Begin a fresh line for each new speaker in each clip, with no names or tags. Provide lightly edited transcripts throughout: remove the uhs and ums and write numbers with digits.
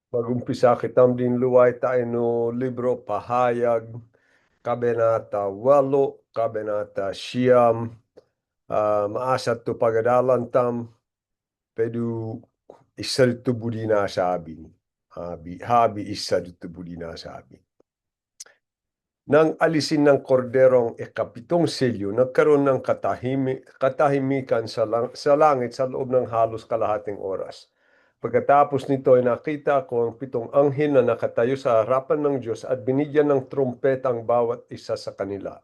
Mag-umpisa kitam dinluway tayo no libro Pahayag, Kabanata 8, Kabanata 9, maasat to pagadalan tam, pedu isa dito budi nasabi. Habi isa dito budi nasabi. Nang alisin ng korderong ikapitong selyo, nagkaroon ng katahimikan sa langit sa loob ng halos kalahating oras. Pagkatapos nito ay nakita ko ang pitong anghel na nakatayo sa harapan ng Diyos at binigyan ng trumpeta ang bawat isa sa kanila.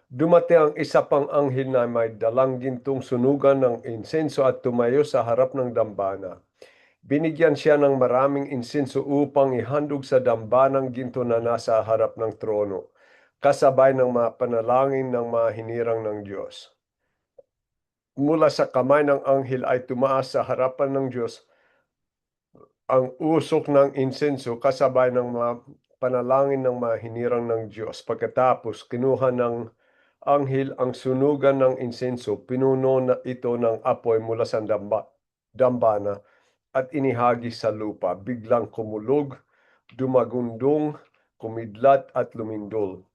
Dumati ang isa pang anghel na may dalang gintong sunugan ng insenso at tumayo sa harap ng dambana. Binigyan siya ng maraming insenso upang ihandog sa dambanang ginto na nasa harap ng trono, kasabay ng mga panalangin ng mga hinirang ng Diyos. Mula sa kamay ng anghel ay tumaas sa harapan ng Diyos ang usok ng insenso kasabay ng mga panalangin ng mga hinirang ng Diyos. Pagkatapos, kinuha ng anghel ang sunugan ng insenso, pinuno na ito ng apoy mula sa dambana at inihagis sa lupa. Biglang kumulog, dumagundong, kumidlat at lumindol.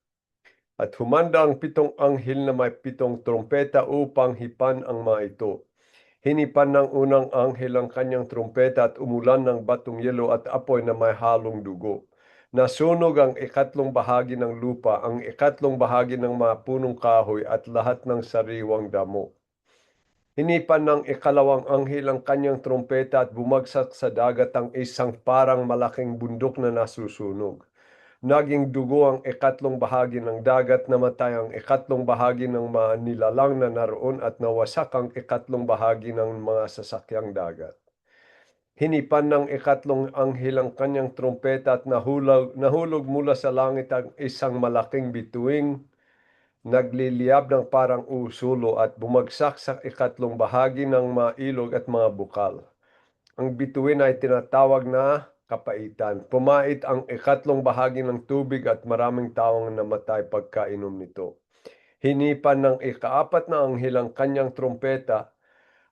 At humanda ang pitong anghel na may pitong trompeta upang hipan ang mga ito. Hinipan ng unang anghel ang kanyang trompeta at umulan ng batong yelo at apoy na may halong dugo. Nasunog ang ikatlong bahagi ng lupa, ang ikatlong bahagi ng mga punong kahoy at lahat ng sariwang damo. Hinipan ng ikalawang anghel ang kanyang trompeta at bumagsak sa dagat ang isang parang malaking bundok na nasusunog. Naging dugo ang ikatlong bahagi ng dagat, namatay ang ikatlong bahagi ng mga nilalang na naroon at nawasak ang ikatlong bahagi ng mga sasakyang dagat. Hinipan ng ikatlong anghel ang kanyang trompeta at nahulog mula sa langit ang isang malaking bituing nagliliyab ng parang usulo at bumagsak sa ikatlong bahagi ng mga ilog at mga bukal. Ang bituin ay tinatawag na kapaitan. Pumait ang ikatlong bahagi ng tubig at maraming taong namatay pagkainom nito. Hinipan ng ikaapat na anghel ang kanyang trompeta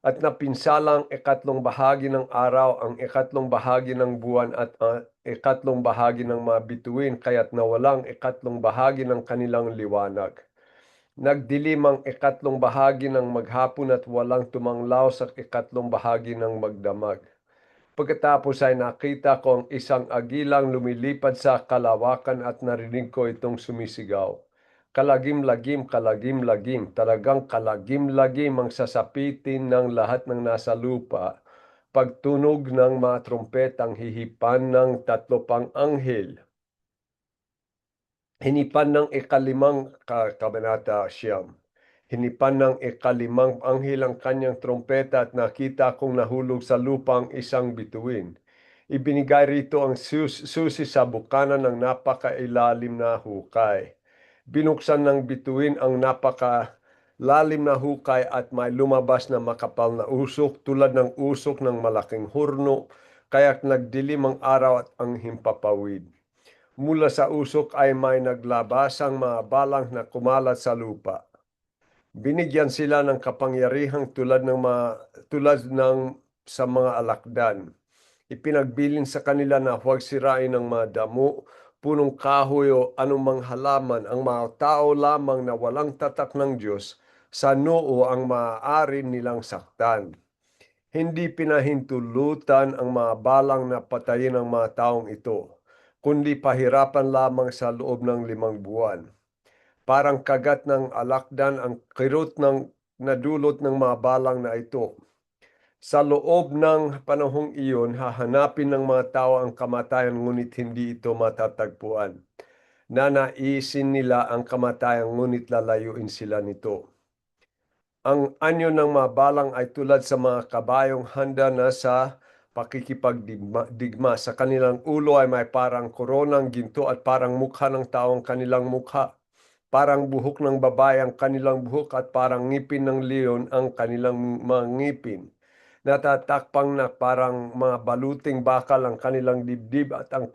at napinsala ang ikatlong bahagi ng araw, ang ikatlong bahagi ng buwan at ikatlong bahagi ng mga bituin, kaya't nawalang ikatlong bahagi ng kanilang liwanag. Nagdilim ang ikatlong bahagi ng maghapon at walang tumanglaw sa ikatlong bahagi ng magdamag. Pagkatapos ay nakita ko ang isang agilang lumilipad sa kalawakan at narinig ko itong sumisigaw. Kalagim-lagim, kalagim-lagim, talagang kalagim-lagim ang sasapitin ng lahat ng nasa lupa. Pagtunog ng mga trompetang hihipan ng tatlo pang anghel. Hinipan ng ikalimang kabanata siyam. Hinipan ng ikalimang anghel ang kanyang trompeta at nakita kong nahulog sa lupa ang isang bituin. Ibinigay rito ang susi sa bukana ng napakailalim na hukay. Binuksan ng bituin ang napakalalim na hukay at may lumabas na makapal na usok tulad ng usok ng malaking hurno, kaya't nagdilim ang araw at ang himpapawid. Mula sa usok ay may naglabasang mga balang na kumalat sa lupa. Binigyan sila ng kapangyarihang tulad ng sa mga alakdan. Ipinagbilin sa kanila na huwag sirain ng mga damo, punong kahoy o anumang halaman. Ang mga tao lamang na walang tatak ng Diyos sa noo ang maaari nilang saktan. Hindi pinahintulutan ang mga balang na patayin ang mga taong ito, kundi pahirapan lamang sa loob ng 5 buwan. Parang kagat ng alakdan ang kirot ng nadulot ng mga balang na ito. Sa loob ng panahong iyon, hahanapin ng mga tao ang kamatayan ngunit hindi ito matatagpuan. Nanaisin nila ang kamatayan ngunit lalayuin sila nito. Ang anyo ng mga balang ay tulad sa mga kabayong handa na sa pakikipagdigma. Sa kanilang ulo ay may parang koronang ginto at parang mukha ng taong kanilang mukha. Parang buhok ng babae ang kanilang buhok at parang ngipin ng leon ang kanilang mga ngipin. Natatakpang na parang mga baluting bakal ang kanilang dibdib at ang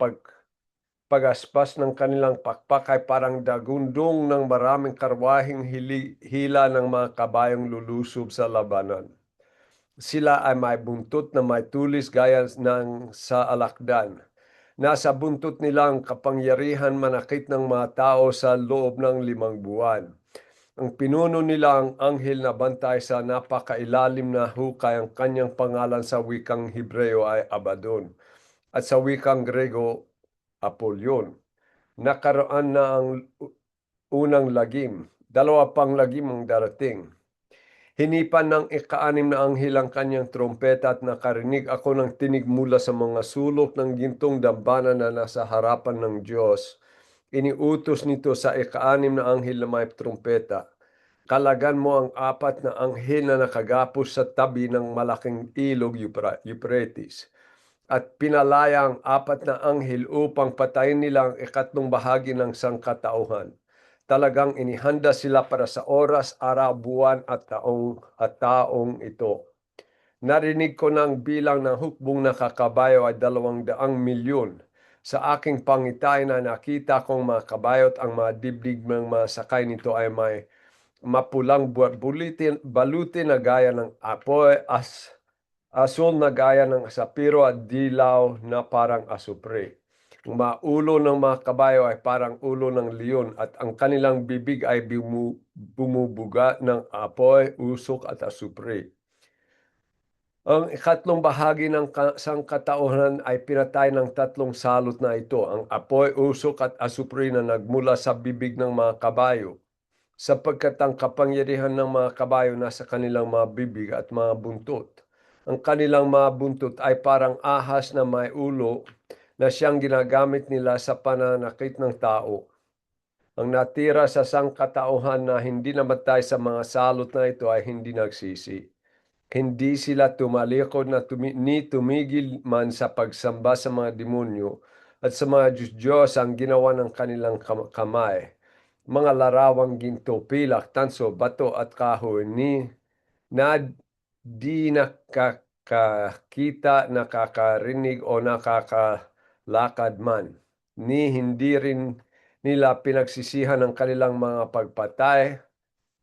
pagaspas ng kanilang pakpak ay parang dagundong ng maraming karwahing hila ng mga kabayong lulusob sa labanan. Sila ay may buntot na may tulis gaya ng sa alakdan. Nasa buntot nila ang kapangyarihan manakit ng mga tao sa loob ng 5 buwan. Ang pinuno nila ang anghel na bantay sa napakailalim na hukay. Ang kanyang pangalan sa wikang Hebreo ay Abaddon at sa wikang Grego, Apollyon. Nakaroon na ang unang lagim. Dalawa pang lagim ang darating. Hinipan ng ika-6 na anghel ang kanyang trompeta at nakarinig ako ng tinig mula sa mga sulok ng gintong dambana na nasa harapan ng Diyos. Iniutos nito sa ika-6 na anghel na may trompeta. Kalagan mo ang 4 na anghel na nakagapos sa tabi ng malaking ilog Euphrates. At pinalaya ang 4 na anghel upang patayin nila ang ikatlong bahagi ng sangkatauhan. Talagang inihanda sila para sa oras, araw, buwan at taong ito. Narinig ko ng bilang ng hukbong nakakabayo ay 200,000,000. Sa aking pangitain na nakita kong mga kabayo at ang mga dibdib ng mga sakay nito ay may mapulang balutin na gaya ng apoy, asul na gaya ng sapiro at dilaw na parang asupre. Ang mga ulo ng mga kabayo ay parang ulo ng leon at ang kanilang bibig ay bumubuga ng apoy, usok at asupre. Ang ikatlong bahagi ng sangkatauhan ay pinatay ng 3 salot na ito, ang apoy, usok at asupre na nagmula sa bibig ng mga kabayo, sapagkat ang kapangyarihan ng mga kabayo nasa kanilang mga bibig at mga buntot. Ang kanilang mga buntot ay parang ahas na may ulo na siyang ginagamit nila sa pananakit ng tao. Ang natira sa sangkatauhan na hindi namatay sa mga salot na ito ay hindi nagsisi. Hindi sila tumalikod na ni tumigil man sa pagsamba sa mga demonyo at sa mga Diyos ang ginawa ng kanilang kamay. Mga larawang ginto, pilak, tanso, bato at kahoy na di nakakakita, nakakarinig o nakakalakad man. Hindi rin nila pinagsisihan ang kanilang mga pagpatay,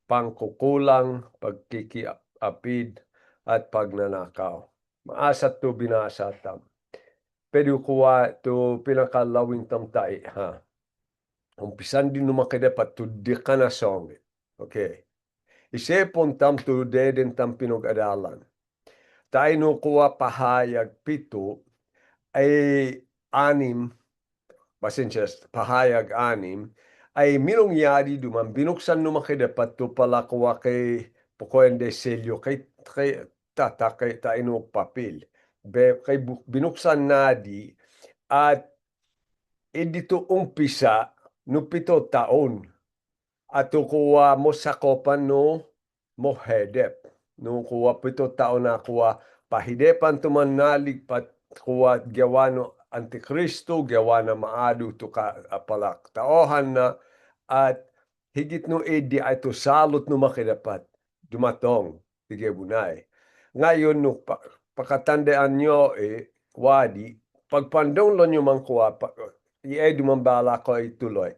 pangkukulang, pagkikiapid, at pagnanakaw. Maasat to binasatam. Pero kuwa to pinakalawing tamtai, ha? Umpisan din numakidapat to di ka na song. Okay. Isipon tam to deden tam pinag-adalan. Tayo no kuwa pahayag 7 ay 6, pasensya, pahayag 6, ay minongyari duman binuksan no makidapat to pala kuwa kay Pokoyan de Selyo kay tayo no papel. Kay binuksan na di at dito umpisa no 7 taon at kuwa mo sakopan no mo hedep. No kuwa 7 taon na kuwa pahidepan tuman naligpat kuwa gawa no Antikristo, gawa na maado to ka palak taohan na at higit no di ay to salot no makidapat dumatong tige bunay. Ngayon no pakatandaan nyo wadi pagpandong lo nyo man kuwa iay dumambala ko ituloy.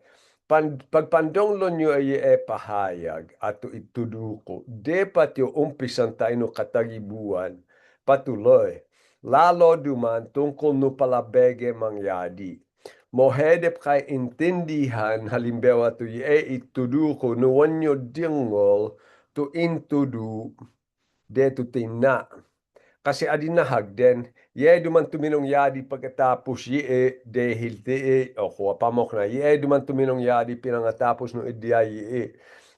Pagpandonglo nyo ay pahayag ato ituduko. Dapat yung umpisan tayo no katagibuan patuloy. Lalo duman tungkol no palabege mangyadi. Mohedep kay intindihan halimbawa to ituduko no wanyo dingol to intudu deto tina. Kasi adin na hagden, duman tuminong yadi pagkatapos dehil o kuha pamok na, duman tuminong yadi pinangatapos no idya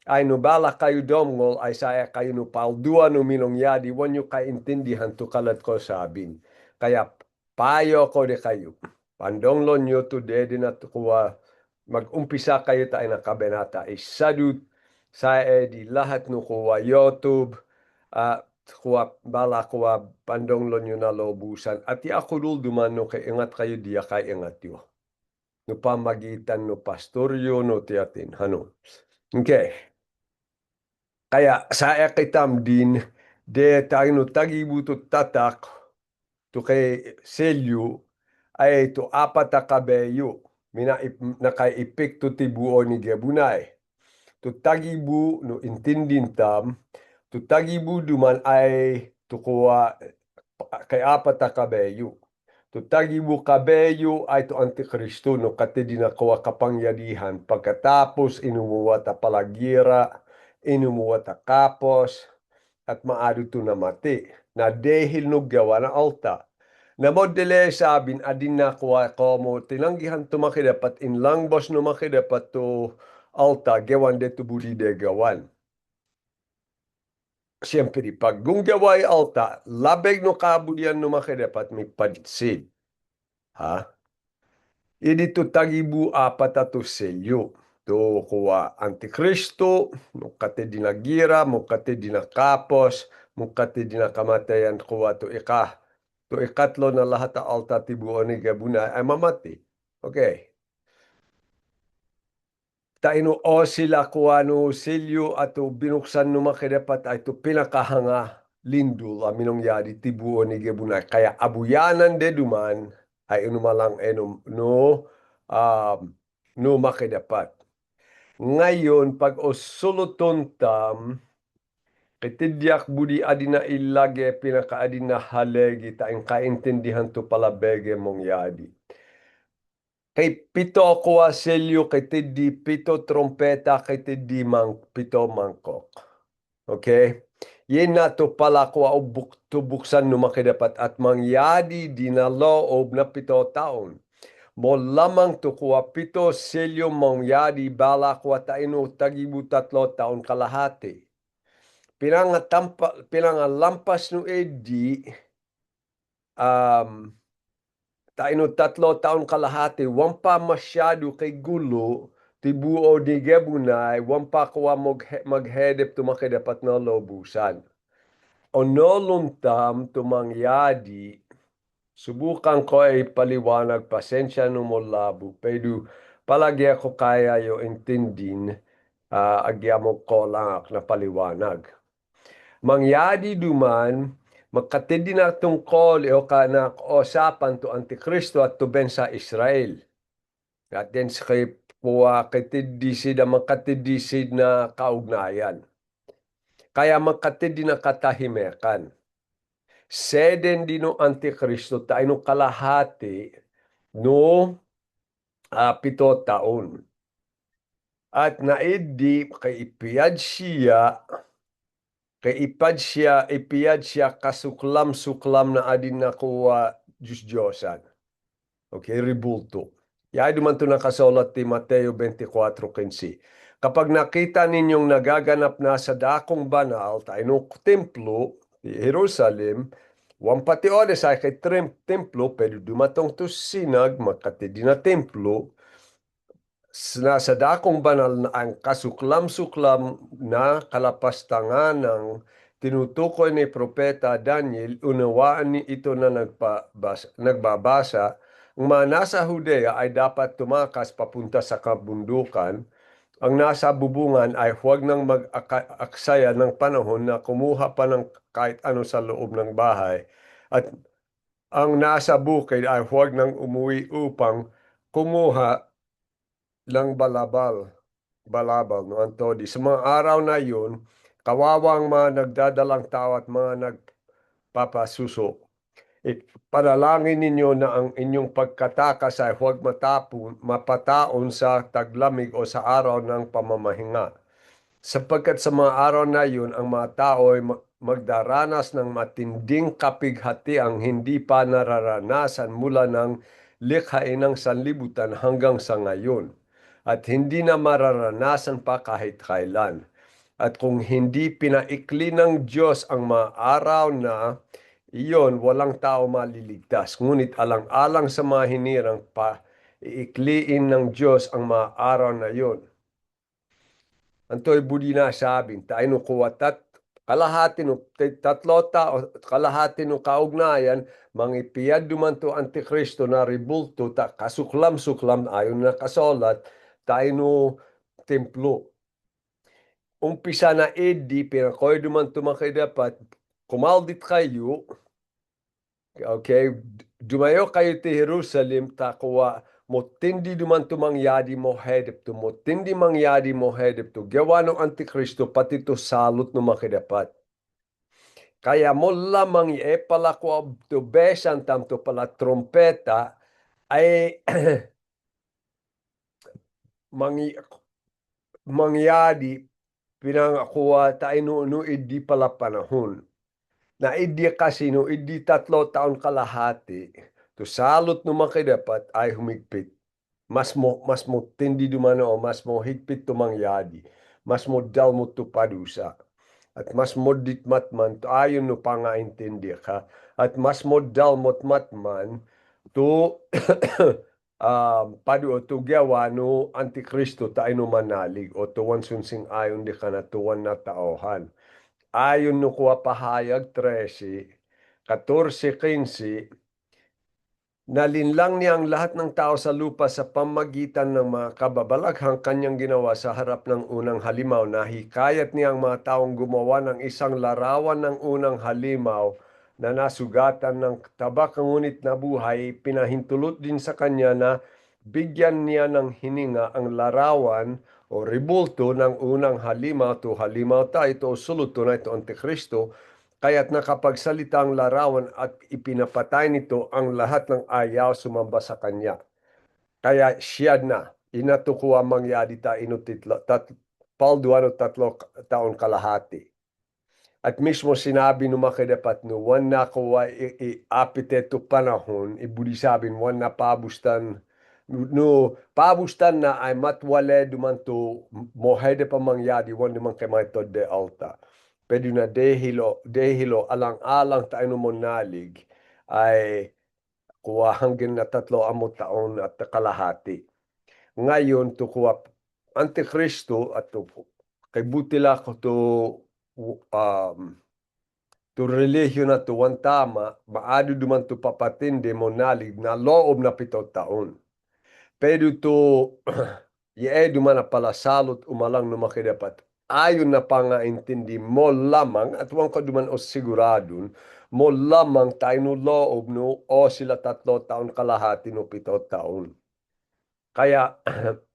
ay no bala kayo domngol ay saya kayo no paldua no minong yadi, wanyo kay intindihan to kalat ko sabin. Kaya payo ko de kayo, pandonglon nyo to din at kuha, mag-umpisa kayo tayo na kabenata, isadut sa di lahat no kuha YouTube, kuwa bala kuwa pandonglon nyo na lobusan at yakudul duman no kay ingat kayo diya kay ingat yo no pamagitan no pastoryo no tiyatin hano. Okay, kaya sa ekitam din de tayo no tagibuto tatak to kay selyo ay to 4 kabeyo nakaipik to tibuo ni gabunay to tagibu no intindin tam to tagibu duman ay tukuwa kay 4 kabeyo. Tutagibu kabeyo ay to Antikristo no kati dinakuha kapangyarihan pagkatapos inumuwa ta palagira, inumuwa ta kapos, at maado to namati na dahil no gawa na alta. Na modele sabin adin na kuha ko mo tinanggihan to makidapat inlang bos no makidapat to alta gawan de to budi de gawan. Siyempre, pag gungaway alta, labeg no kabudian no makidapat may padsid. Ha? Idi to tagibu apat ato selyo. To kuwa Antikristo, mukate dinagira, mukate dinakapos, mukate dinakamatayan kuwa to ika. To ikatlo na lahat ta alta tibuon ni gabuna ay mamati. Okay. Taino o sila kuwa no selyo ato binuksan no makidapat ay to pinakahanga lindul aminong yadi tibuon ni gabuna. Kaya abuyanan de duman ay inumalang no makidapat. Ngayon, pag osuluton tam, kitidyak budi adina ilage pinakaadina halegi taing kaintindihan to palabege mong yadi. Kay pito kuwa selyo kitidi pito trompeta kitidi pito mangkok. Okay? Yen na to pala kuwa tubuksan no makidapat at mangyadi dinaloob na 7 taon. Mo lamang to kuwa 7 selyo mangyadi bala kuwa taino tagibu 3 taon kalahati. Pinangalampas no edi taino 3 taon kalahati wampa masyado kay gulo tibuo di gebunay wampa kuwa maghedep to makidapat na lobusan. Onolontam tumangyadi, subukan ko ay paliwanag, pasensya no mo labo, pero palagi ako kaya yo intindin, agya mo ko lang na paliwanag. Mangyadi duman, makatindi na tungkol o kanak usapan to Antikristo at to ben sa Israel. At din sa kay puwa katidisid na makatidisid na kaugnayan. Kaya makatindi na katahimekan. Seden dino Antikristo tayo no kalahati no 7 taon. At naidi kay ipiyad siya kasuklam-suklam na adin na kuwa Diyos-Diyosan. Okay, ribulto. Yay duman to nakasulat ti Mateo 24:15. Kapag nakita ninyong nagaganap na sa dakong banal, tayo no templo, Jerusalem, wampati oras ay kay templo, pero dumatong to sinag, makati di na templo, sa dakong banal na ang kasuklam-suklam na kalapastangan ng tinutukoy ni Propeta Daniel, unawaan ni ito na nagbabasa, ang mga nasa Judea ay dapat tumakas papunta sa kabundukan. Ang nasa bubungan ay huwag nang mag-aksaya ng panahon na kumuha pa ng kahit ano sa loob ng bahay. At ang nasa bukid ay huwag nang umuwi upang kumuha ng balabal no antodi. Sa mga araw na yun, kawawang mga nagdadalang tao at mga nagpapasuso. Panalangin ninyo na ang inyong pagkatakas ay huwag mapataon sa taglamig o sa araw ng pamamahinga. Sapagkat sa mga araw na yun, ang mga tao ay magdaranas ng matinding kapighatiang hindi pa nararanasan mula ng likhain ng sanlibutan hanggang sa ngayon. At hindi na mararanasan pa kahit kailan. At kung hindi pinaikli ng Diyos ang mga araw na iyon, walang tao maliligtas. Ngunit alang-alang sa mga hinirang iikliin ng Diyos ang mga araw na iyon. Antoy budi na sabing, tayo no kuwatat, kalahati no 3 tao, kalahati no kaugnayan, mangipiyad duman to Antikristo na ribulto, kasuklam-suklam ayon na kasolat, tayo no templo. Umpisa na edi, pinakoy duman to makidapat, kumaldit kayo, okay, dumayo kayo ti Jerusalem, takuwa, motindi duman to mangyadi mo hedip to, motindi mangyadi mo hedip to, gawa ng Antikristo, pati to salot no makidapat. Kaya mo lamang pala ko to besan tam to pala trompeta ay mangi mangyadi pinangakuha tayo no idi pala panahon. Na idi kasi no idi 3 taon kalahati. To salot no dapat ay humigpit. Mas mo tindi dumano o mas mo higpit tumangyadi. Mas mo dal mo to padusa. At mas modit matman to ayon no pangaintindi ka. At mas modal mot matman to padu o to gawa no antikristo tayo no manalig o to wan sunsing ayon di ka na tuwan na taohan. Ayon no kuha pahayag 13, 14, 15, nalinlang niya ang lahat ng tao sa lupa sa pamagitan ng mga kababalaghang kanyang ginawa sa harap ng unang halimaw. Nahikayat niya ang mga taong gumawa ng isang larawan ng unang halimaw na nasugatan ng tabak ngunit nabuhay. Pinahintulot din sa kanya na bigyan niya ng hininga ang larawan o ribulto ng unang halimaw to halimaw ta ito sulot to na ito Antikristo. Kaya't nakapagsalita ang larawan at ipinapatay nito ang lahat ng ayaw sumamba sa kanya. Kaya siya na, inatukuha mangyari ta inutitlo, palduano 3 taon kalahati. At mismo sinabi no makidapat no, wan na kuwa apiteto panahon, ibudi sabin, wan na pabustan, no, pabustan na ay matwale dumanto, mohede pa mangyadi, wan naman kay mga de alta. Pero na dehilo, alang-alang tayo no monalig, ay kuha hanggang na 3 taon at kalahati. Ngayon, to kuha Antikristo at to, kay butila ko to to relihiyon na to wan tama, maado duman to papatindi mo nalig na loob na 7 taon. Pero to duman na pala salot umalang no makidapat. Ayon na pangaintindi mo lamang at wan ko duman o siguradon mo lamang tayo no loob no o sila 3 taon kalahati no 7 taon. Kaya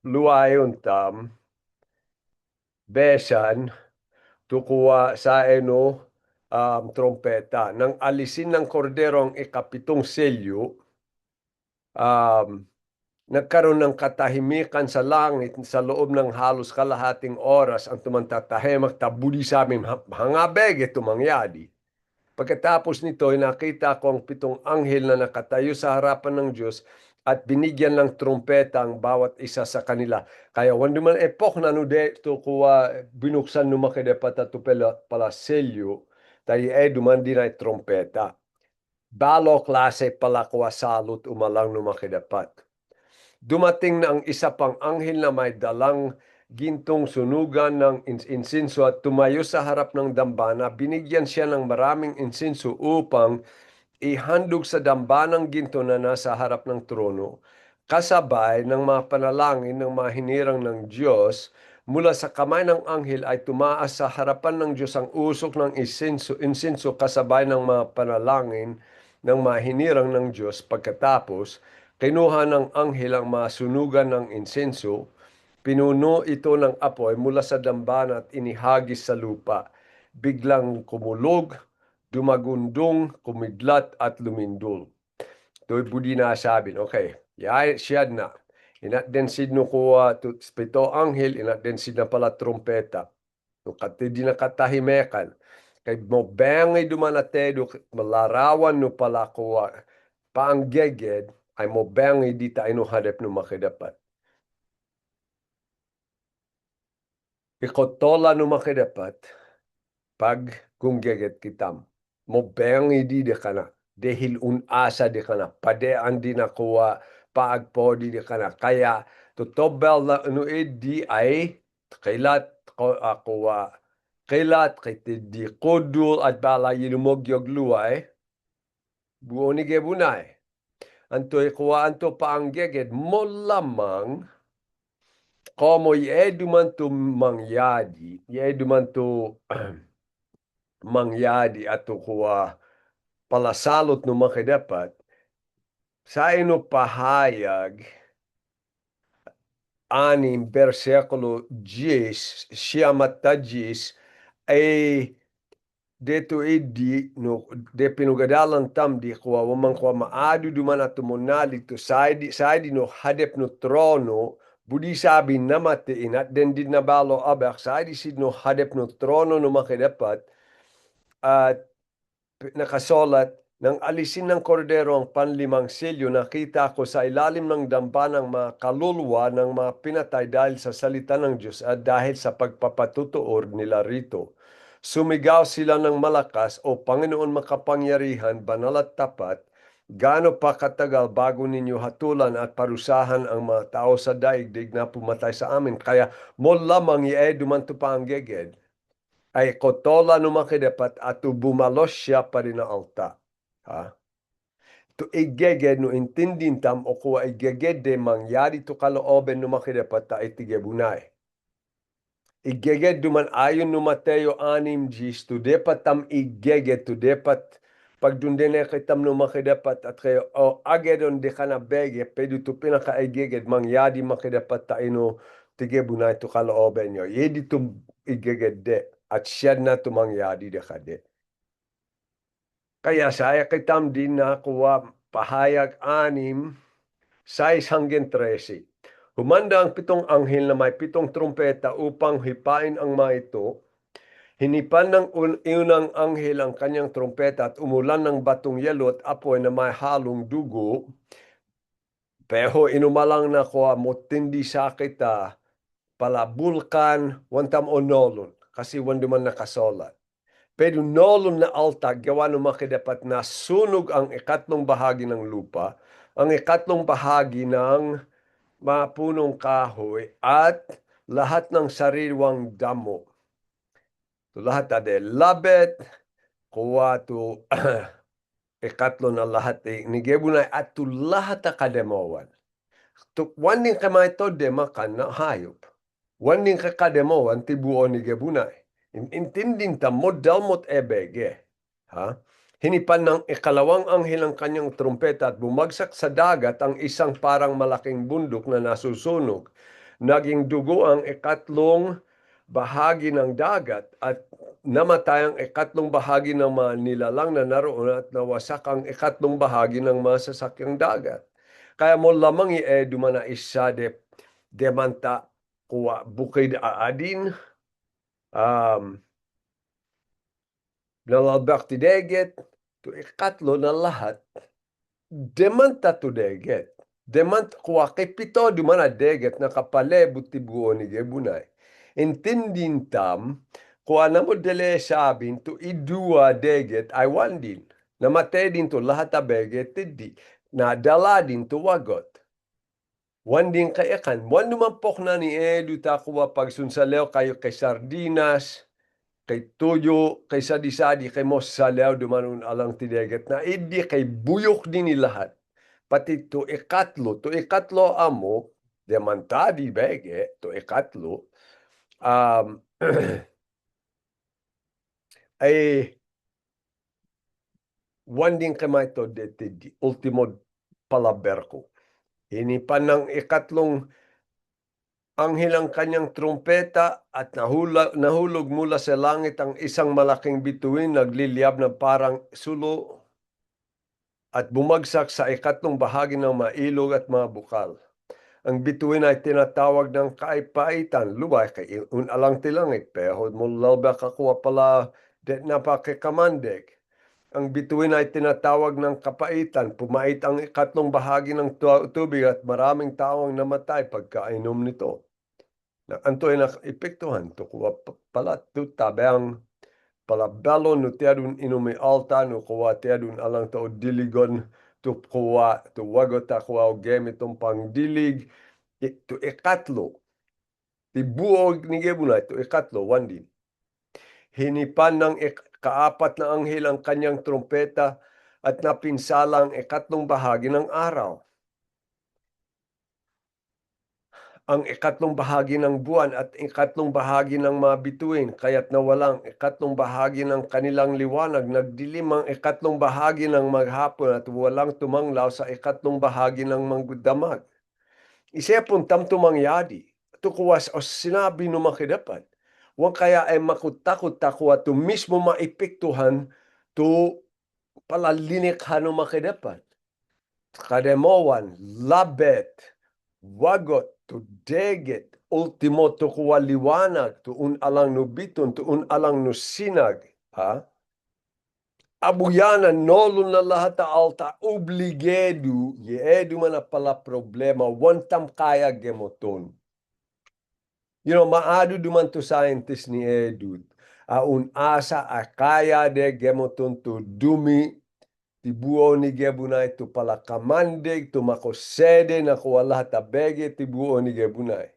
luwayon tam besan tukuha sa trompeta. Nang alisin ng kordero ang ikapitong selyo, nagkaroon ng katahimikan sa langit sa loob ng halos kalahating oras ang tumantatahimak tabudi sa amin hangabeg ito mangyadi. Pagkatapos nito ay nakita ko ang 7 anghel na nakatayo sa harapan ng Diyos at binigyan ng trumpeta ang bawat isa sa kanila. Kaya wando man epok na no de to kuwa binuksan no makidapat at pala selyo, tayo duman din ay trumpeta. Balo klase pala kuwa salot umalang no makidapat. Dumating na ang isa pang anghel na may dalang gintong sunugan ng insinso at tumayo sa harap ng dambana. Binigyan siya ng maraming insinso upang ihandog sa dambanang ginto na nasa harap ng trono, kasabay ng mga panalangin ng mga hinirang ng Diyos. Mula sa kamay ng anghel ay tumaas sa harapan ng Diyos ang usok ng insinso kasabay ng mga panalangin ng mga hinirang ng Diyos. Pagkatapos, kinuha ng anghel ang masunugan ng insenso, pinuno ito ng apoy mula sa dambana at inihagis sa lupa. Biglang kumulog, dumagundong, kumidlat at lumindol. Ito'y budi na sabin, okay, siyad na. Inat den sid no kuha to 7 anghel, inat den sid na pala trompeta. No kati di na katahimekan. Kay mo bengay dumanatedo malarawan no pala kuha paanggeged ay mo bengay di tayo no hadap no makidapat. Ikotola no makidapat pag gunggeget kitam. Mo bengay di de kana. Dahil unasa di kana. Padean di na kuha paagpo di de kana. Kaya tutobel na no di ay kailat kuha kailat kay di kodul at bala yinumogyog luay buo ni gebunay anto kuha anto paanggeged mo lamang como yeduman to mangyadi yeduman to mangyadi ato kuha palasalot no makidapat sa ino pahayag 6 versikulo 10 siyam at 10 ay deto idi no de pinugadalan tam di kuwa wamang kuwa maadu duman at tumunali to saidi no hadep no trono budi sabi namatiin at den din nabalo abak saidi sid no hadep no trono no makidapat at nakasolat nang alisin ng kordero ang panlimang selyo, nakita ko sa ilalim ng dambanang mga kaluluwa ng mga pinatay dahil sa salita ng Diyos at dahil sa pagpapatutuor nila rito. Sumigaw sila ng malakas, O Panginoon makapangyarihan, banal at tapat, gaano pa katagal bago ninyo hatulan at parusahan ang mga tao sa daigdig na pumatay sa amin. Kaya mo lamang dumanto pa ang geged ay kotola no makidapat at bumalos siya pa rin na alta. Ha? To igeged no intindin tam o kuwa igeged de mangyari to kalooben no makidapat ta itigebunay. Igeged duman ayon no Mateo 6:10 to depat tam igeged to depat pagdundene kay tam no makidapat at kayo o agedon de kana bege pedu to pinaka igeged mangyari makidapat ta ino tigebunay to kalooben nyo. Yedi to igeged de at siya na to mangyari de kade. Kaya saya kitam din na kuwa pahayag 6, 6-13. Humanda ang 7 anghel na may 7 trumpeta upang hipain ang mga ito. Hinipan ng unang anghel ang kanyang trumpeta at umulan ng batong yelo at apoy na may halong dugo. Pero inumalang na kuwa motindi sakit pala bulkan wantam onolon kasi wanduman nakasolat. Pero nolon na alta, gawa ng makidapat na sunog ang ikatlong bahagi ng lupa, ang ikatlong bahagi ng mapunong kahoy, at lahat ng sariwang damo. To lahat ade labet, kuwa to ikatlo na lahat ni gebunay at to lahat akademowan. To waning kamay to de makan na hayop. Waning kakademowan tibuo ni gebunay. Intindin ta modal mot ebege. Ha? Hinipan ng ikalawang anghel ang kanyang trumpeta at bumagsak sa dagat ang isang parang malaking bundok na nasusunog. Naging dugo ang ikatlong bahagi ng dagat at namatay ang ikatlong bahagi ng mga nilalang na naroon at nawasak ang ikatlong bahagi ng mga sasakyang dagat. Kaya mo lamang dumana isa de demanta kuwa bukid aadin nalalbak ti deget to ikatlo na lahat demanta to deget demant kuwa kay pito di man deget nakapalebot ti buo ni gebunay intindin tam kuwa na mo dele sabin to idua deget ay wandin namatay din to lahat a beget tiddi na dala din to wagot wandin kay ekan wan numampok na ni Edu ta kuwa pagsunsalew kayo kay sardinas kay tuyo, kay sadi-sadi, kay mosalaw dumanon alang tideget na idi kay buyok din ni lahat. Pati to ikatlo amo, demantadi bege, to ikatlo, ay wanding kamay to detidi, ultimo palaberko. Hinipan ng ikatlong anghel ang kanyang trumpeta at nahulog mula sa langit ang isang malaking bituin nagliliyab na parang sulo at bumagsak sa ikatlong bahagi ng mga ilog at mga bukal. Ang bituin ay tinatawag ng kaipaitan, luway kay unalang tilangit, pero mulalba kakuha pala de napakikamandeg. Ang bituin ay tinatawag ng kapaitan, pumait ang ikatlong bahagi ng tubig at maraming tao ang namatay pagkainom nito. Anto ay nakipektuhan to kuwa pala to tabang pala balon no tiadun inumi alta no kuwa tiadun alang to diligon to kuwa to wagot ta kuwa game itong pang dilig to ikatlo ti buog ni gebunay to ikatlo wandin hinipan ng kaapat na anghel ang kanyang trompeta at napinsala ang ikatlong bahagi ng araw. Ang ikatlong bahagi ng buwan at ikatlong bahagi ng mga bituin, kaya't nawalang ikatlong bahagi ng kanilang liwanag, nagdilim ang ikatlong bahagi ng maghapon at walang tumanglaw sa ikatlong bahagi ng manggudamag. Isipon tam tumangyadi, tukuwas o sinabi no makidapat, wan kaya ay makutakot takwa to mismo maipiktuhan to palalinikhan no makidapat. Kademowan, labet, wagot, to deget, ultimo to kuwaliwanag, to un alang no biton, to un alang no sinag. Ha? Abuyanan, nolon na lahat ta alta, obligedu, yedu man na pala problema, wantam kaya gemoton. Maadu duman to scientist ni Edu. Aun asa a kaya de gemoton to dumi tibuo ni gebunay to pala kamandig to makosede na kuwala tabege tibuo ni gebunay.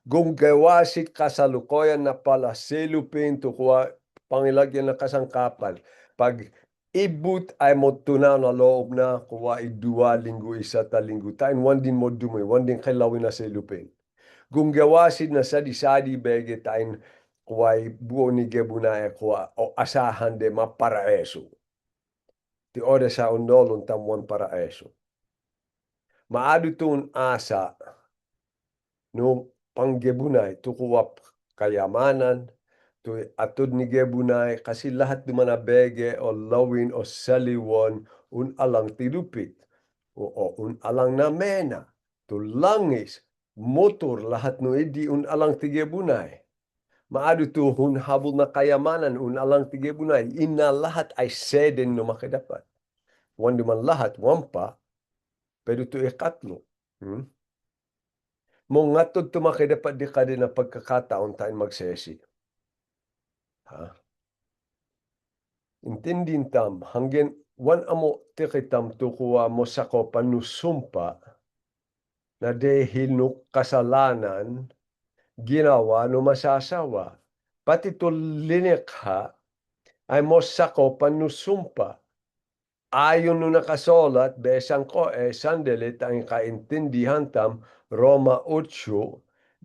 Kung gawasit kasalukoyan na pala selupin to kuwa pangilagyan na kasangkapan. Pag ibut ay mo tunaw na loob na kuwa idua linggo isa ta linggo tain wandin mo dumi wandin kailawin na selupin. Kung gawasid na sadi-sadi bege tain kuway buo ni gebunay kuwa o asahan de maparaeso. Ti ode sa undolon tamuan paraeso. Maadu tun asa no panggebunay to kuwa kayamanan to atod ni gebunay kasi lahat duman na bege o lawin o saliwon un alang tidupit o un alang na mena to langis motor lahat no idi un alang tigebunay. Maadu to hun habol na kayamanan un alang tigebunay ina lahat ay seden no makidapat. Wandi man lahat wampa pero to ikatlo. Mong ngatod to makidapat di ka din na pagkakataon tayo magsesi. Ha? Intindin tam hanggen wan amo tikitam to kuwa mo sako panusumpa na dahil no kasalanan ginawa no masasawa. Pati to linikha ay mo sako panusumpa. Ayon no nakasulat, besang ko sandalit ang kaintindihan tam Roma 8:19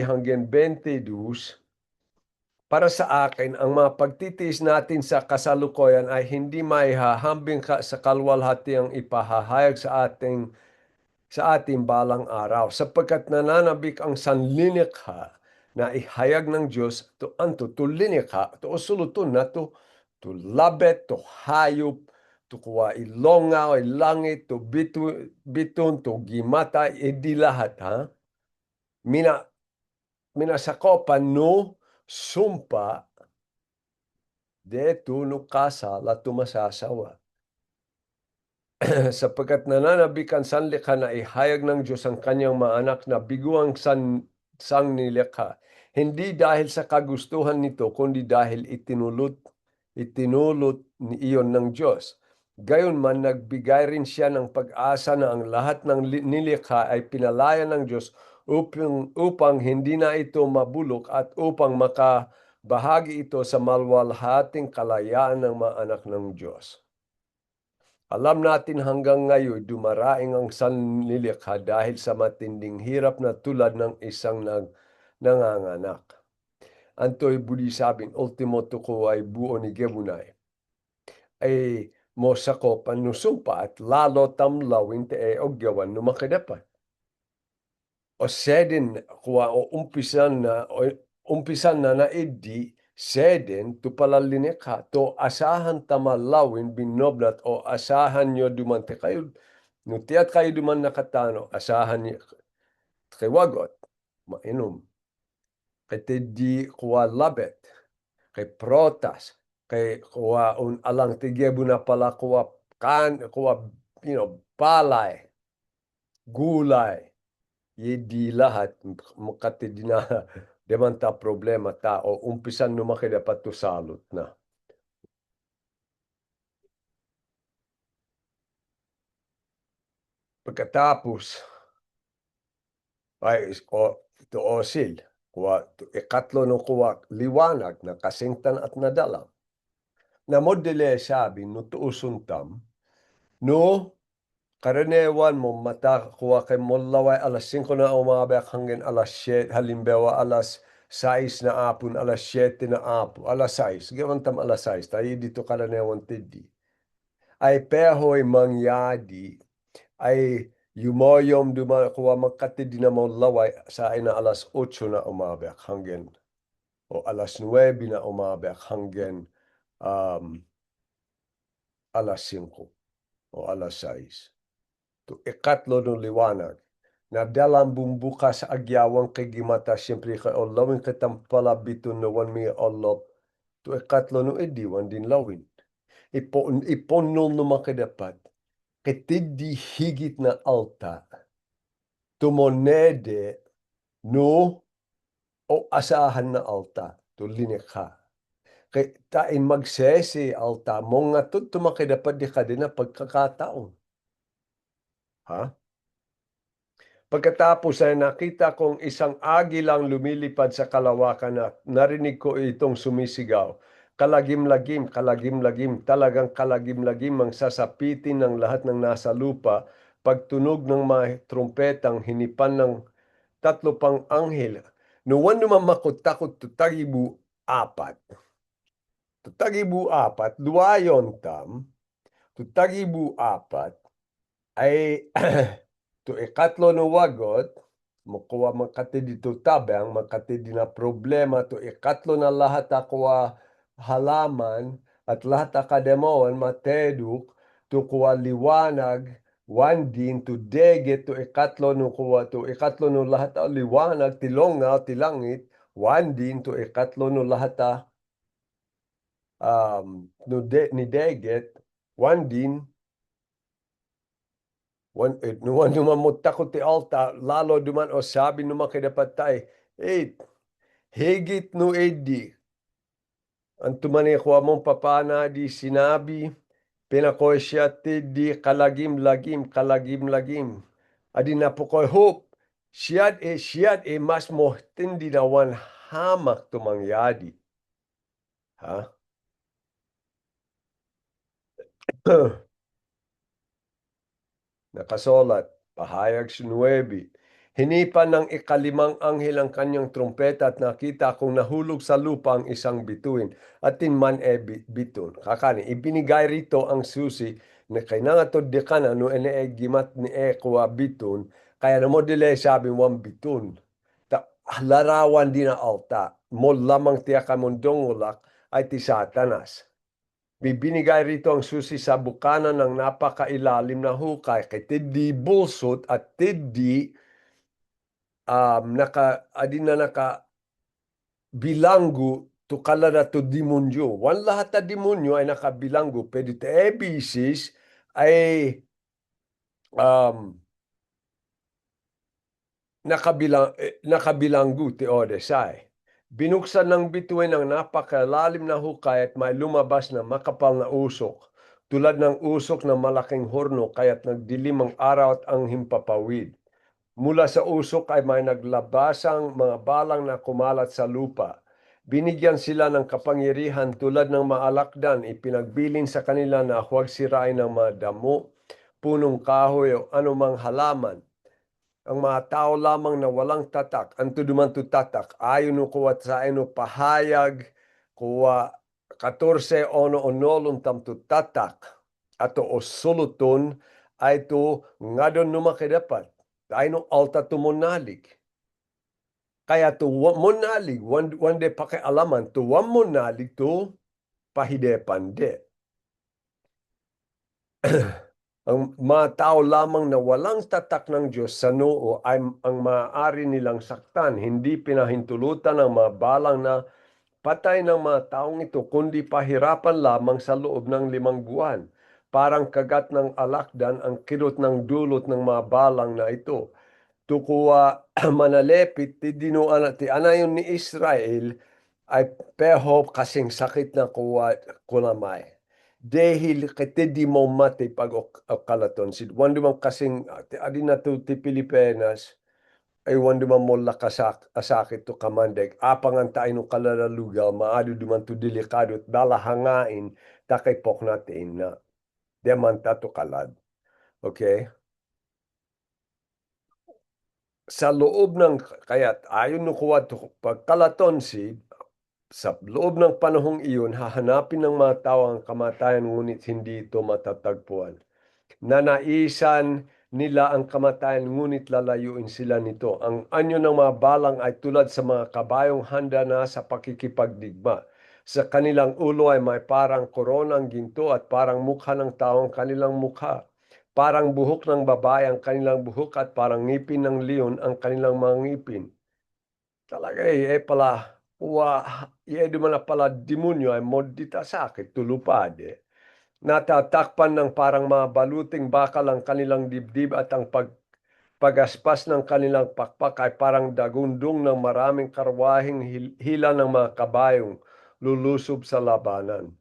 hanggang 22. Para sa akin, ang mga pagtitiis natin sa kasalukuyan ay hindi maihahambing sa kalwalhatiang ipahahayag sa ating balang araw. Sapagkat nananabik ang sanlinikha na ihayag ng Diyos to linikha, to usulutun na to labet, to hayop, to kuwa ilongaw, ilangit, to bitun, to gimata, di lahat, ha? Minasakopan no sumpa deto no kasala tumasasawa. Sapagkat nananabikan sanlikha na ihayag ng Diyos ang kanyang maanak na biguang sang nilikha. Hindi dahil sa kagustuhan nito, kundi dahil itinulot ni iyon ng Diyos. Gayon man, nagbigay rin siya ng pag-asa na ang lahat ng nilikha ay pinalaya ng Diyos upang hindi na ito mabulok at upang makabahagi ito sa malwalhating kalayaan ng mga anak ng Diyos. Alam natin hanggang ngayon dumaraing ang sanlilikha dahil sa matinding hirap na tulad ng isang nanganganak. Antoy budi sabing ultimo tuko ay buo ni gebunay. Ay mo sako panusumpa at lalo tamlawin te ogyawan no makidapat. O seden kuwa o umpisan na naidi seden to palalinikha to asahan tamalawin binoblat o asahan nyo dumante kayo no tiat kayo duman nakatano asahan nyo kay wagot mainom kay di kuwa labet kay protas kay kuwa un alang tigebu na pala kuwa palay gulay di lahat makati di na demanta problema tao umpisan no makidapat to salot na. Pagkatapos ay to osil kuwa ikatlo no kuwa liwanag na kasingtan at nadalang na modele sabi no tuusuntam no karaniwan mo mata kuha kay molaway alas 5 na umabak hanggang alas 7, halimbawa alas 6 na apon, alas 7 na apon, alas 6, gawan tam alas 6, tayo dito karaniwan tidi. Ay pehoy mangyadi, ay yumoyom kuha magkatidi na molaway sa ina alas 8 na umabak hanggang o alas 9 na umabak hanggang um, alas 5 o alas 6. To ikatlo no liwanag na dalam bumbuka sa agyawang kay gimata siyempre kay lawin kitang palabiton no wan mi olop to ikatlo no ediwan din lawin. Iponol no makadapat kitidi higit na alta tumonede no o asahan na alta to linikha. Kay tain magsesi alta mo nga tumakidapat di ka din na pagkakataon. Ha? Pagkatapos ay nakita kong isang agilang lumilipad sa kalawakan at narinig ko itong sumisigaw. Kalagim-lagim, kalagim-lagim, talagang kalagim-lagim ang sasapitin ng lahat ng nasa lupa. Pagtunog ng mga trumpetang hinipan ng tatlo pang anghel. Nuwan naman makot-takot tutagibu apat. Tutagibu apat, duwayon tam, tutagibu apat, ay to ikatlo no wagot, makuha makati dito tabang, makati di na problema, to ikatlo na lahat akuha halaman, at lahat akademoan mateduk, to kuha liwanag, wan din, to deget, to ikatlo no kuha, to ikatlo no lahat liwanag, tilonga, tilangit, wan din, to ikatlo no lahat no ni deget, wan din, nuwan duman mo takot ti alta, lalo duman o sabi numan kay dapat tay, higit no edi, ang tumani ko mong papana di sinabi, pinakoy siya ti di kalagim-lagim, kalagim-lagim. Adi na po koy hope, siyad mas mo tindi na wan hamak tumangyadi. Ha? Nakasulat, pahayag sa 9. Hinipan ng ikalimang anghel ang kanyang trumpeta at nakita kong nahulog sa lupa ang isang bituin at tinman biton. Kakani, ibinigay rito ang susi na kainangatod di ka na no ene gimat ni kuwa biton kaya na mo dile sabi mo biton. Larawan din na alta. Mo lamang tiya ka mundong ulak ay ti satanas. Bibinigay rito ang susi sa bukana ng napakailalim na hukay kay tiddi bulsot at tiddi adin na naka bilanggo to kalada to demonyo. Wan lahat na demonyo ay nakabilanggo. Pwede te ebisis ay um, nakabilanggo ti Odesay. Binuksan ng bituin ang napakalalim na hukay at may lumabas na makapal na usok, tulad ng usok ng malaking horno kaya't nagdilim ang araw at ang himpapawid. Mula sa usok ay may naglabasang mga balang na kumalat sa lupa. Binigyan sila ng kapangyarihan tulad ng maalakdan, ipinagbilin sa kanila na huwag sirain ng mga damo, punong kahoy o anumang halaman. Ang mga tao lamang na walang tatak, anto duman to tatak, ayon no kuwa sa ino pahayag, kuwa 14 ono onolon tam to tatak, ato o suluton, ay to nga doon numakidapat, ay no alta to monalig. Kaya to monalig, one day pakialaman, to one monalig to pahidepande. Ang mga tao lamang na walang tatak ng Diyos sa noo ay ang maaari nilang saktan. Hindi pinahintulutan ng mga balang na patay ng mga taong ito, kundi pahirapan lamang sa loob ng 5 buwan. Parang kagat ng alakdan ang kirot ng dulot ng mga balang na ito. Tukuwa manalepit ti dinuan ti anayon ni Israel ay peho kasing sakit na kulamay. Dahil kete di mo mati pag kalaton. Si wando man kasing adi na to ti Pilipinas ay wando man mo asakit to kamandeg. Apangan tayo no kalalalugaw maado duman to delikado at dalahangain takay pok natin na demanta to kalad. Okay? Sa loob ng kaya't ayon no kuwat pagkalaton si sa loob ng panahong iyon, hahanapin ng mga tao ang kamatayan ngunit hindi ito matatagpuan. Nanaisan nila ang kamatayan, ngunit lalayuin sila nito. Ang anyo ng mga balang ay tulad sa mga kabayong handa na sa pakikipagdigma. Sa kanilang ulo ay may parang koronang ginto at parang mukha ng taong kanilang mukha. Parang buhok ng babae ang kanilang buhok at parang ngipin ng leon ang kanilang mga ngipin. Talaga pala, di man na pala demonyo ay modita sakit, tulupad. Natatakpan ng parang mga baluting bakal ang kanilang dibdib at ang pagaspas ng kanilang pakpak ay parang dagundong ng maraming karwahing hila ng mga kabayong lulusob sa labanan.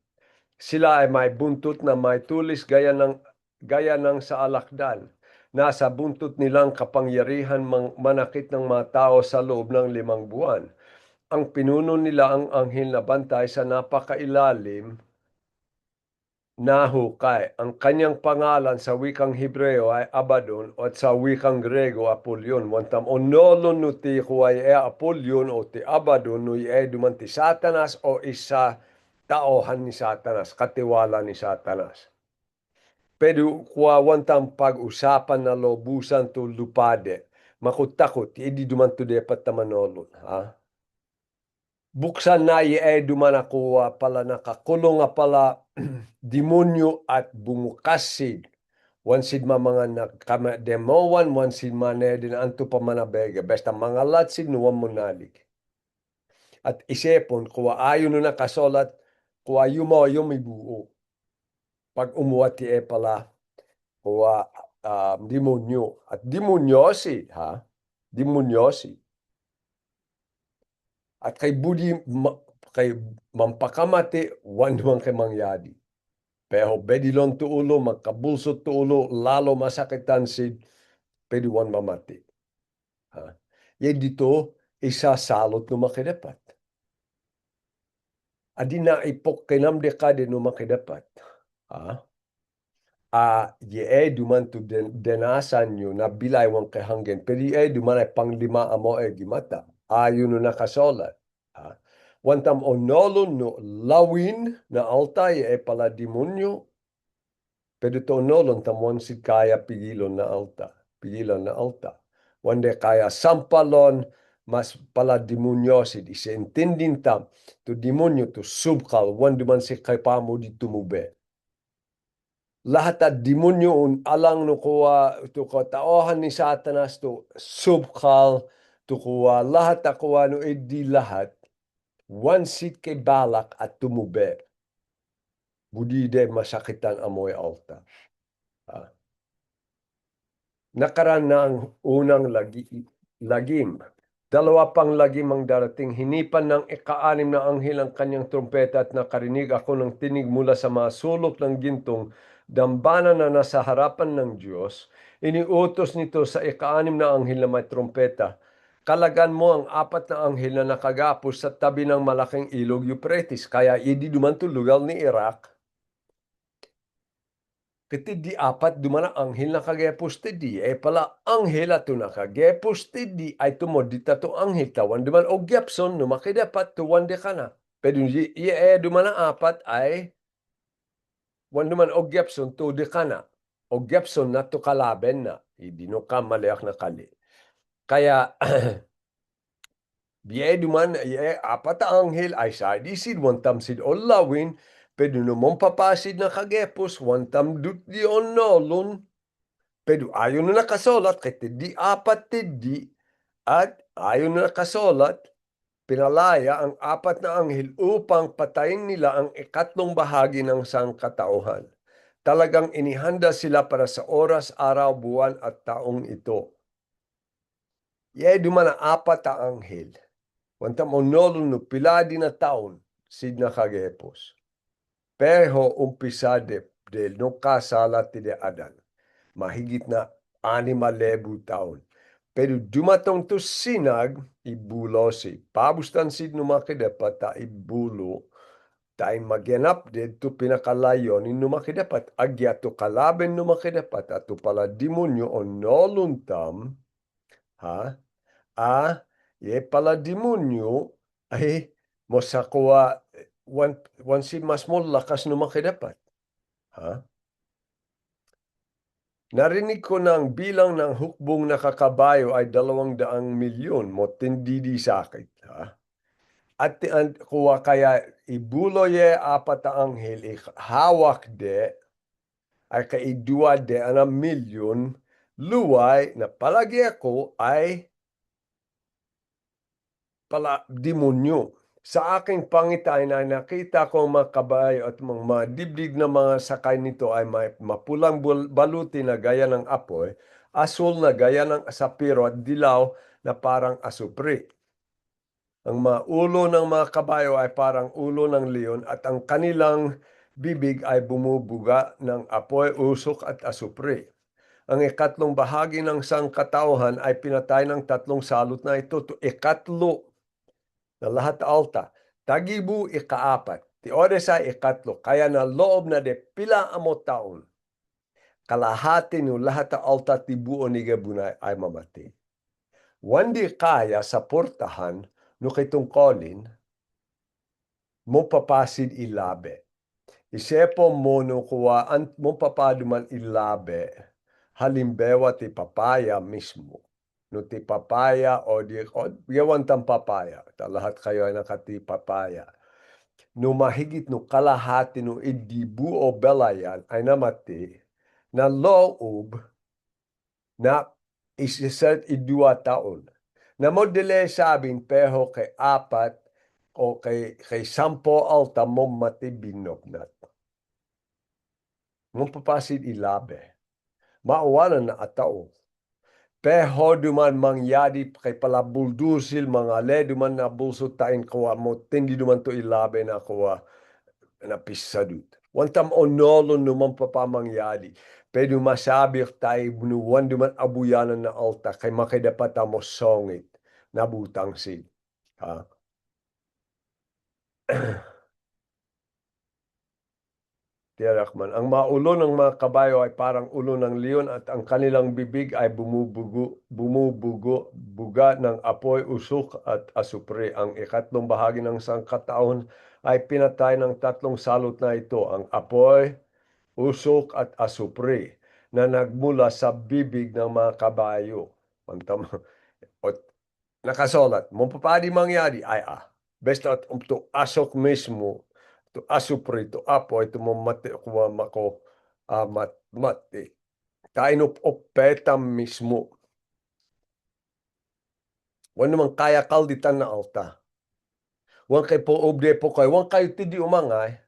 Sila ay may buntot na may tulis gaya ng sa alakdan. Nasa buntot nilang kapangyarihan manakit ng mga tao sa loob ng 5 buwan. Ang pinuno nila ang anghel na bantay sa napakailalim na hukay. Ang kanyang pangalan sa wikang Hebreo ay Abaddon at sa wikang Grego Apollyon. Wantam onolon no ti huway Apollyon o ti Abaddon no duman ti Satanas o isa taohan ni Satanas, katiwala ni Satanas. Pero kuwa wantam pag-usapan na lobusan to lupade, makutakot, hindi duman to depat tamanolon, ha? Buksan na duman ako pala nakakulong nga pala demonyo at bumukasid. Wansid mga nagkamademowan, wansid din anto pa manabega. Basta mga latsid nuwan mo nalig. At isipon, kuwa ayon na nakasolat, kuwa yumo yumibuo. Pag umuwat ti pala, kuwa demonyo. At demonyosi, ha? Demonyosi. At kay budi, kay mampakamati, wan naman kay mangyadi. Pero bedilon tu ulo, magkabulsot tu ulo, lalo masakitan si pediwan mamati. Ha? Yan dito, isasalot no makidapat. Adi na ipok kinam dekade no makidapat. Ha? Duman tu denasan nyo na bilay wang kahanggen. Pero duman ay panglima amo gimata. Ayun no nakasolat. Ha? Wantam onolon no lawin na altay pala demonyo. Pero to onolon tamon si kaya pigilon na alta. Pigilan na alta. Wande kaya sampalon mas pala demonyo si isentindin tam to demonyo to subkal wande man si kay pamo di tumube. Lahat at demonyo alang no kuwa to kataohan ni Satanas to subkal to kuwa lahat akuwa no edi lahat one seat kay balak at tumube. Budide masakitan amoy alta. Nakaraan na ang unang lagim. Dalawa pang lagim ang darating. Hinipan ng ika-6 na anghel ang kanyang trompeta at nakarinig ako ng tinig mula sa mga sulok ng gintong dambana na nasa harapan ng Diyos. Iniutos nito sa ika-6 na anghel na may trompeta. Kalagan mo ang 4 na anghel na nakagapos sa tabi ng malaking ilog Euphrates. Kaya idi duman to lugar ni Iraq. Kiti di apat dumana anghel na kagepos ti di. Pala anghel ato na kagepos ti di ay tumodita to anghel tawan duman o gyapson no makidapat tuwan de kana. Pero dumana apat ay wan duman o gyapson to de kana. O gyapson na to kalaben na. Hindi no kamaliak na kali. Kaya duman apat anghel ay sadisid wantam sid o lawin pero no mong papasid na kagepos wantam dut di onolon. Pero ayon na nakasolat kay di apat di at ayon na nakasolat pinalaya ang 4 na anghel upang patayin nila ang ikatlong bahagi ng sangkatauhan. Talagang inihanda sila para sa oras, araw, buwan at taong ito. Dumana 4 na anghel. Wantam onolon no piladi na taon sid nakagepos. Pero umpisa de no kasalat ti de adan. Mahigit na 6,000 taon. Pero dumatong to sinag, ibulo si. Pabustan si numakidapat ta ibulo. Tayo magyanap to pinakalayo ni numakidapat. Agya to kalaben numakidapat. At to pala demonyo o noluntam. Ha? Pala demonyo ay mosakuha wansi mas mo lakas numakidapat. Ha? Narinig ko ng bilang ng hukbong nakakabayo ay 200 milyon mo tindi di sakit. Ha? At kuwa kaya ibuloye apat ang anghel hawak de ay kaidua de 6 milyon luway na palagi ako ay demonyo. Sa aking pangitain ay nakita ko ang mga kabayo at mga dibdig na mga sakay nito ay may mapulang baluti na gaya ng apoy, asul na gaya ng sapiro at dilaw na parang asupri. Ang mga ulo ng mga kabayo ay parang ulo ng leon at ang kanilang bibig ay bumubuga ng apoy, usok at asupri. Ang ikatlong bahagi ng sangkatauhan ay pinatay ng tatlong salot na ito. Ikatlo na lahat alta. Tagibu ikaapat. Ti Odessa ikatlo. Kaya na loob na de pila amo taon. Kalahati no lahat alta ti buo ni Gabunay ay mamati. Wandi kaya sa portahan no kitungkolin mo papasid ilabe. Isepo mo no kuwaan mo papaduman ilabe. Halimbawa ti papaya mismo. No ti papaya o di yawan tang papaya. Ta lahat kayo ay nakati papaya. No mahigit no kalahati no idibu o belayan ay namati na loob na isisat idua taon. Na modele sabing peho kay apat o kay sampo alta mo mati binognat. Mo papasid ilabe. Maawalan na atao. Peho duman mangyadi kay palabuldusil mga le duman na bulso tain kawa mo tindi duman to ilabe na kawa na pisadut. Wantam onolon naman papamangyadi. Pero masabi tayo bunuan duman abuyanan na alta kay makidapat mo songit na butang sid. Ha? Tiyarakman. Ang mga ulo ng mga kabayo ay parang ulo ng leon at ang kanilang bibig ay buga ng apoy, usok at asupre. Ang ikatlong bahagi ng sangkataon ay pinatay ng tatlong salot na ito, ang apoy, usok at asupre na nagmula sa bibig ng mga kabayo. Nakasulat, mapapadi mangyari ay basta to asok mismo, to asupre, to apoy, to mamati, kuwa mako, mati. Kainop opetam mismo. Wan naman kaya kalditan na alta. Wan kay po obde po kay, wan kayo tidi umangay.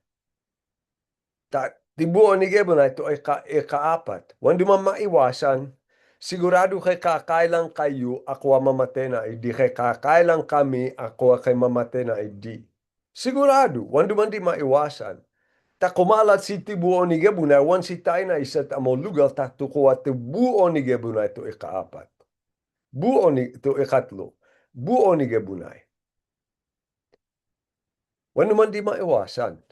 Tibuo ni Gebo na ito ay kaapat. Wan di man maiwasan. Sigurado kay kakailang kayo, ako mamatay na hindi. Kay kakailang kami, ako kay mamatay na hindi. Sigurado, wan di man di maiwasan. Ta kumalat si tibuo ni Gebo na, wan si tayo na isa amo lugar, ta tukuha tibuo ni Gebo na ito ikaapat. Buo ni ito ikatlo. Buo ni Gebo na. Wan di man di maiwasan.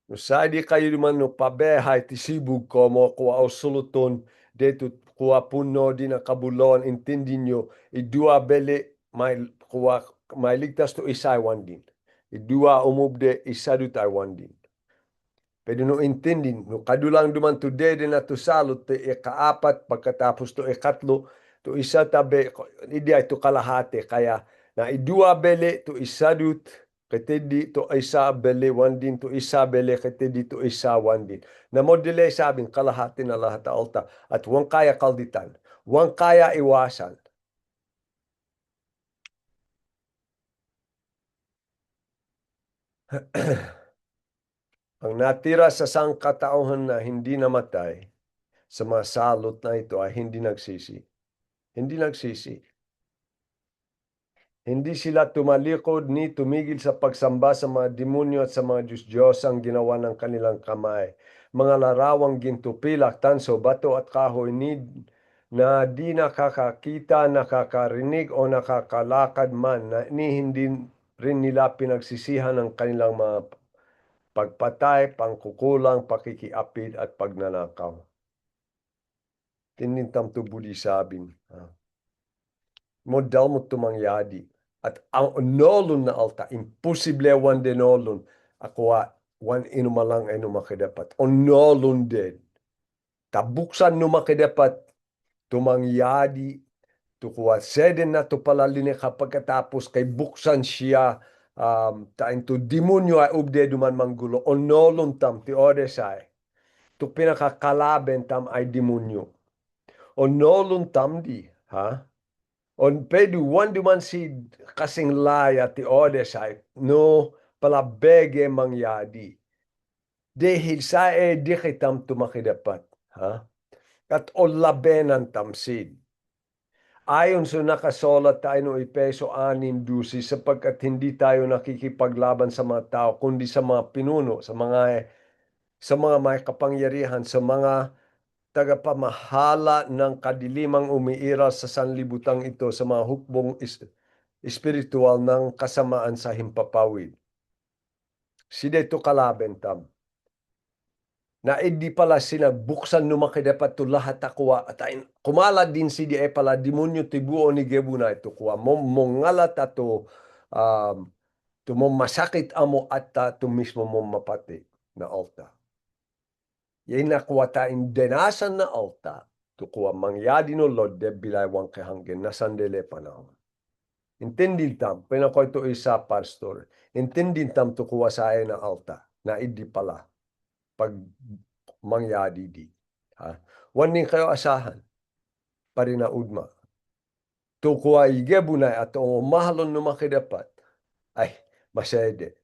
No sadi kayo naman no pabehay ti sibug ko mo kuwa o suluton deto kuwa puno di na kabulon intindi nyo idua bele may ligtas to isay din. Idua umubde isadu tayo din. Pero no intindin, no kadulang duman to dede na to salot te ikaapat pagkatapos to ikatlo to isa tabe idi ay to kalahati kaya na idua bele to isadut katedi to isa bele din to isa bele katedi to isa din. Na modele sabing kalahati na lahat alta at wang kaya kalditan, wang kaya iwasan. Ang natira sa sangkatauhan na hindi namatay sa mga salot na ito ay hindi nagsisi. Hindi nagsisi. Hindi sila tumalikod ni tumigil sa pagsamba sa mga demonyo at sa mga Diyos-Diyos ang ginawa ng kanilang kamay. Mga larawang gintupilak, tanso, bato at kahoy na di nakakakita, nakakarinig o nakakalakad man na hindi rin nila pinagsisihan ng kanilang mga pagpatay, pangkukulang, pakikiapid at pagnanakaw. Tinintam to buli sabing. Modal mo tumangyadi. At ang onolon na alta, imposible wan denolon, ako wan inumalang ay numakadapat. Onolon din. tabuksan no makidapat tumangyadi tukuha seden na to palalini kapagkatapos kay buksan siya tain to demonyo ay ubde duman manggulo onolon tam ti odesay to pinakakalaben tam ay demonyo onolon tam di ha on pedu wan duman si kasing laya ti odesay no palabege mangyadi dahil sa di kitam tumakidapat ha at olabenan tamsid ayon sa nakasulat tayo no Efeso 6:12 sapagkat hindi tayo nakikipaglaban sa mga tao kundi sa mga pinuno, sa mga may kapangyarihan, sa mga tagapamahala ng kadilimang umiiral sa sanlibutan ito sa mga hukbong espiritual ng kasamaan sa himpapawid. Si dito kalaben tam. Na hindi pala sinabuksan no makidapat to lahat akuwa at kumala din si di pala demonyo tibuo ni Gebuna ito kuwa mongalat ato mo masakit amo at to mismo mo mapati na alta. Yan nakuha tayong denasan na alta to kuwa mangyadi no Lord de bilaywang kahanggen na sandele panahon. Intindin tam, pinako ito isa pastor, intindin tam to kuwa sa na alta na hindi pala pag mangyadi di. Ha? Waning kayo asahan, parinaudma. Tukuha igebunay at mahalon no makidapat, ay masede.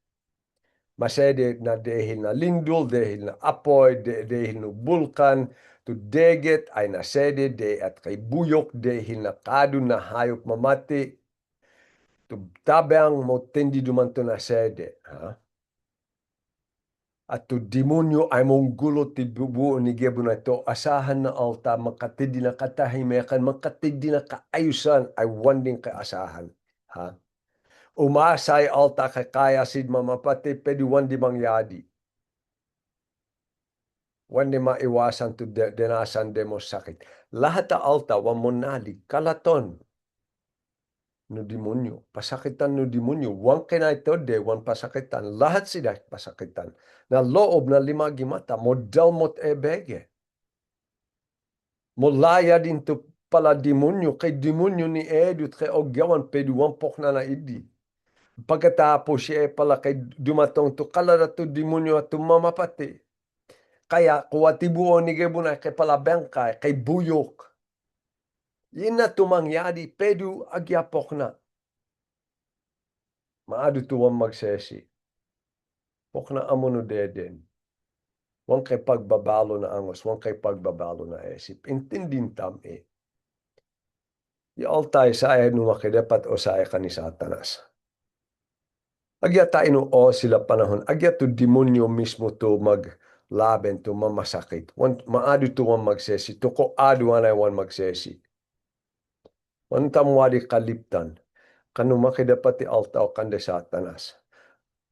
Masede na dahil na lindol, dahil na apoy, dahil na bulkan, to deget ay nasede, de at kay buyok, dahil na kadun na hayop mamati, to tabang mo tendi dumanto na sede. Ha? At to demonyo ay mong gulo ti bubuo ni Gebo na ito, asahan na alta, makatindi na katahimekan, makatindi na kaayusan, ay wanding kaasahan. Ha? Umasay alta kaya sid mamapati, pwede wandi mangyadi. Wandi maiwasan to denasan demo sakit. Lahat ta alta, wamonali, kalaton, no demonyo, pasakitan no demonyo, wan kina ito de, wan pasakitan, lahat sila pasakitan, na loob na limagi mata, modal mot ebege. Molaya din to pala demonyo, kay demonyo ni Edut, kay ogyawan, peduwan pok na idi. Pagkatapos siya pala kay dumatong to kalada to demonyo at tumamapati. Kaya kuwa tibuo ni Gebuna kay pala bengkay, kay buyok. Yun na tumangyadi, pedu agyapok na. Maado tuwang magsesi. Pok na amuno deden. Huwag kay pagbabalo na angos, huwag kay pagbabalo na esip. Intindin tam Yaltay sa ay numakidapat o sa ay kani Satanas. Agya tayo o sila panahon, agya to demonyo mismo to maglaben to mamasakit. Maado tuwang magsesi, to ko adu anay wan magsesi. Wantam wadi kaliptan, kanu makidapat ti alta o kande Satanas.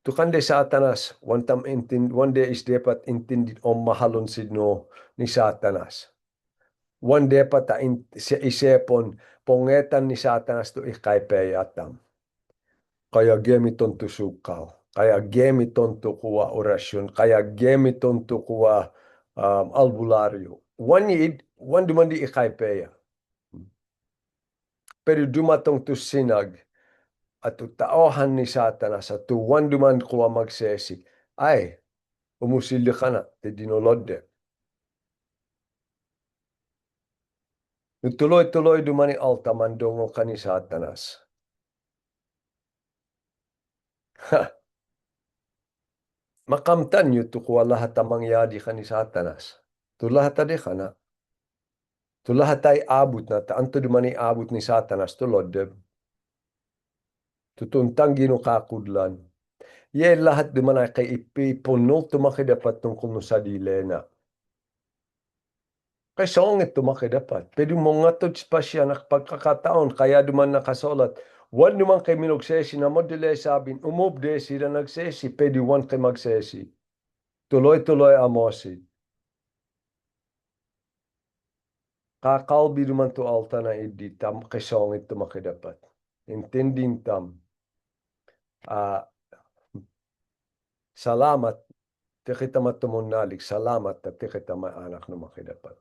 To kande Satanas, wande is dapat intindi o mahalon sidno ni Satanas. One dapat isepon pongetan ni Satanas to ikaypeyatam. Kaya gemiton to sukaw, kaya gemiton to kuwa orasyon, kaya gemiton to kuwa albularyo. One dumandi ikaypeya. Pero dumatong to sinag, at taohan ni Satanas at tuwan duman kuwa magsesi, ay, umusilya ka na, ti dinolodde. Tuloy-tuloy dumani alta mandongo ka ni Satanas. Makamtan yu to kuwa lahat ang mangyadi ka ni Satanas. To lahat ade ka na. To lahat ay abot na, anto dumani abot ni Satanas, to lodde. Tutuntang ginukakudlan. Ye lahat duman ay kay ipipunol tumakidapat tungkol no sa dilena. Kay songit tumakidapat. Pwede mo nga to pa siya nakapagkakataon kaya duman nakasolat. Wan duman kay minogsesi na mo dile sabin, umubde sila nagsesi, pwede wan kay magsesi. Tuloy-tuloy amosid. Kakalbi duman to alta na idi tam kay songit tumakidapat. Intindin tam. Salamat, ti kita matumunalik. Salamat, ti kita maanak na makidapat.